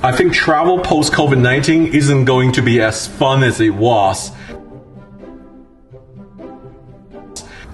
I think travel post-COVID-19 isn't going to be as fun as it was.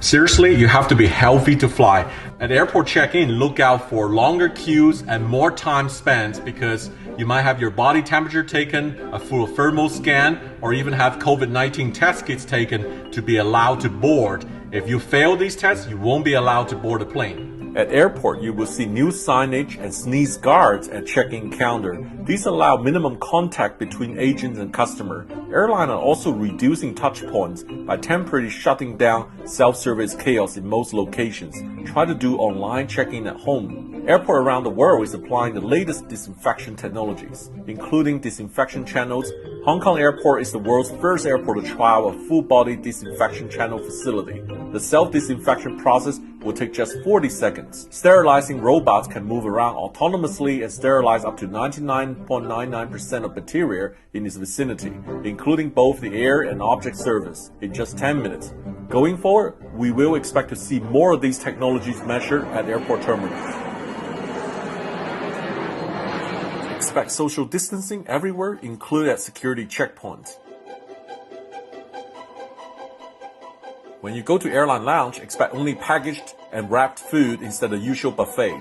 Seriously, you have to be healthy to fly. At airport check-in, look out for longer queues and more time spent because you might have your body temperature taken, a full thermal scan, or even have COVID-19 test kits taken to be allowed to board. If you fail these tests, you won't be allowed to board a plane. At airport, you will see new signage and sneeze guards at check-in counter. These allow minimum contact between agents and customer. Airlines are also reducing touch points by temporarily shutting down self-service kiosks in most locations. Try to do online check-in at home. Airports around the world is applying the latest disinfection technologies, including disinfection channels. Hong Kong Airport is the world's first airport to trial a full-body disinfection channel facility. The self-disinfection process will take just 40 seconds. Sterilizing robots can move around autonomously and sterilize up to 99.99% of bacteria in its vicinity, including both the air and object surface, in just 10 minutes. Going forward, we will expect to see more of these technologies measured at airport terminals. Expect social distancing everywhere, including at security checkpoints. When you go to airline lounge, expect only packaged and wrapped food instead of usual buffet.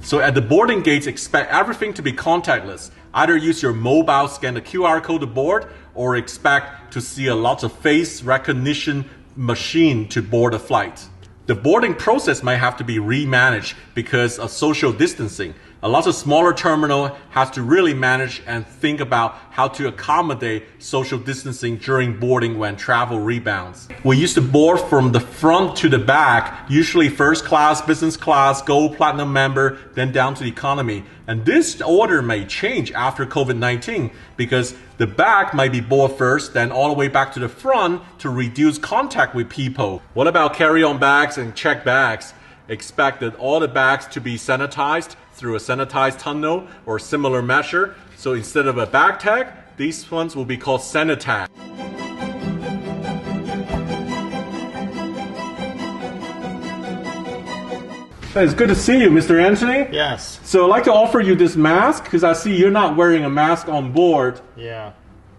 So at the boarding gates, expect everything to be contactless. Either use your mobile, scan the QR code to board, or expect to see a lot of face recognition machine to board a flight. The boarding process might have to be remanaged because of social distancing. A lot of smaller terminal has to really manage and think about how to accommodate social distancing during boarding when travel rebounds. We used to board from the front to the back, usually first class, business class, gold, platinum member, then down to the economy. And this order may change after COVID-19 because the back might be board first, then all the way back to the front to reduce contact with people. What about carry-on bags and check bags? Expect that all the bags to be sanitized through a sanitized tunnel or similar measure. So instead of a bag tag, these ones will be called sanitag. It's good to see you, Mr. Anthony. Yes. So I'd like to offer you this mask because I see you're not wearing a mask on board. Yeah.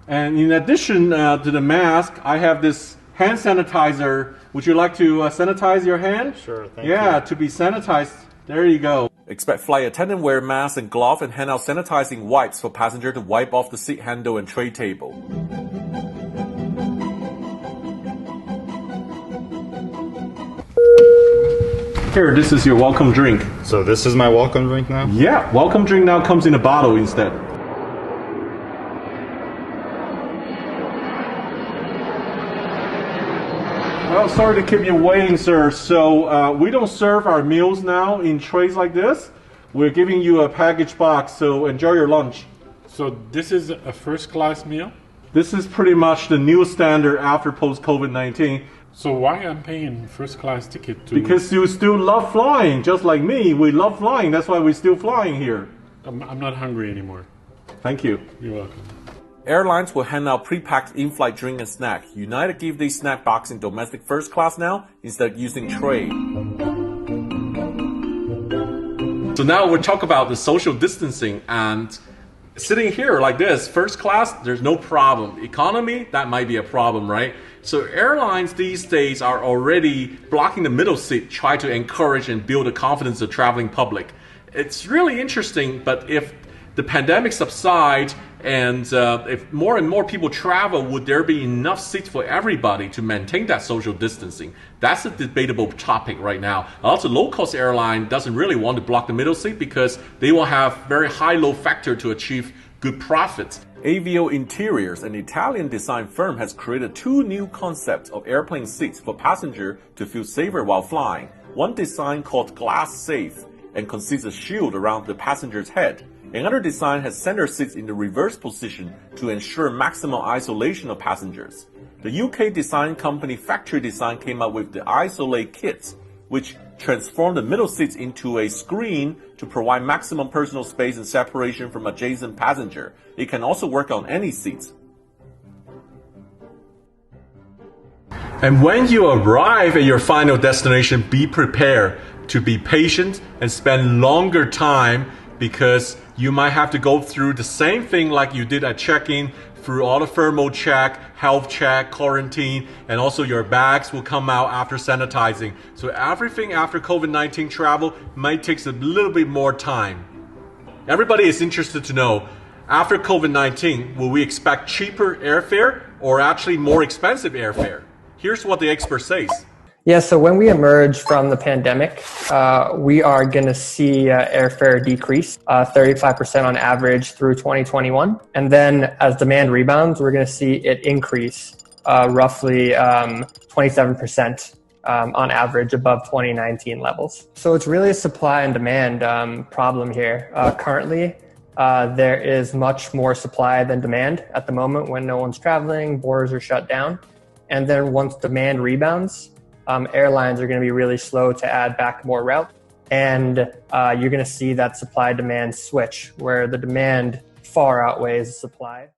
And in addition to the mask, I have this hand sanitizer. Would you like to sanitize your hand? Sure, thank you. Yeah, to be sanitized. There you go. Expect flight attendant wear masks and gloves and hand out sanitizing wipes for passenger to wipe off the seat handle and tray table. Here, this is your welcome drink. So this is my welcome drink now? Yeah, welcome drink now comes in a bottle instead. Well, sorry to keep you waiting, sir. So we don't serve our meals now in trays like this. We're giving you a package box, so enjoy your lunch. So this is a first class meal? This is pretty much the new standard after post-COVID-19. So why I'm paying first class ticket to... Because you still love flying, just like me. We love flying, that's why we're still flying here. I'm not hungry anymore. Thank you. You're welcome. Airlines will hand out pre-packed in-flight drink and snack. United give these snack box in domestic first class now instead of using tray. So now we'll talk about the social distancing, and sitting here like this, first class, there's no problem. Economy, that might be a problem, right? So airlines these days are already blocking the middle seat, try to encourage and build the confidence of the traveling public. It's really interesting, but if the pandemic subsides and if more and more people travel, would there be enough seats for everybody to maintain that social distancing? That's a debatable topic right now. Also, low-cost airline doesn't really want to block the middle seat because they will have very high load factor to achieve good profits. Avio Interiors, an Italian design firm, has created two new concepts of airplane seats for passengers to feel safer while flying. One design called Glass Safe and consists of a shield around the passenger's head. Another design has center seats in the reverse position to ensure maximum isolation of passengers. The UK design company Factory Design came up with the Isolate kits, which transform the middle seats into a screen to provide maximum personal space and separation from adjacent passenger. It can also work on any seats. And when you arrive at your final destination, be prepared to be patient and spend longer time because you might have to go through the same thing like you did at check-in, through all the thermal check, health check, quarantine, and also your bags will come out after sanitizing. So everything after COVID-19 travel might take a little bit more time. Everybody is interested to know, after COVID-19, will we expect cheaper airfare or actually more expensive airfare? Here's what the expert says. Yeah, so when we emerge from the pandemic, we are going to see airfare decrease 35% on average through 2021. And then as demand rebounds, we're going to see it increase roughly 27% on average above 2019 levels. So it's really a supply and demand problem here. Currently, there is much more supply than demand at the moment when no one's traveling, borders are shut down. And then once demand rebounds, airlines are going to be really slow to add back more routes. And you're going to see that supply-demand switch where the demand far outweighs the supply.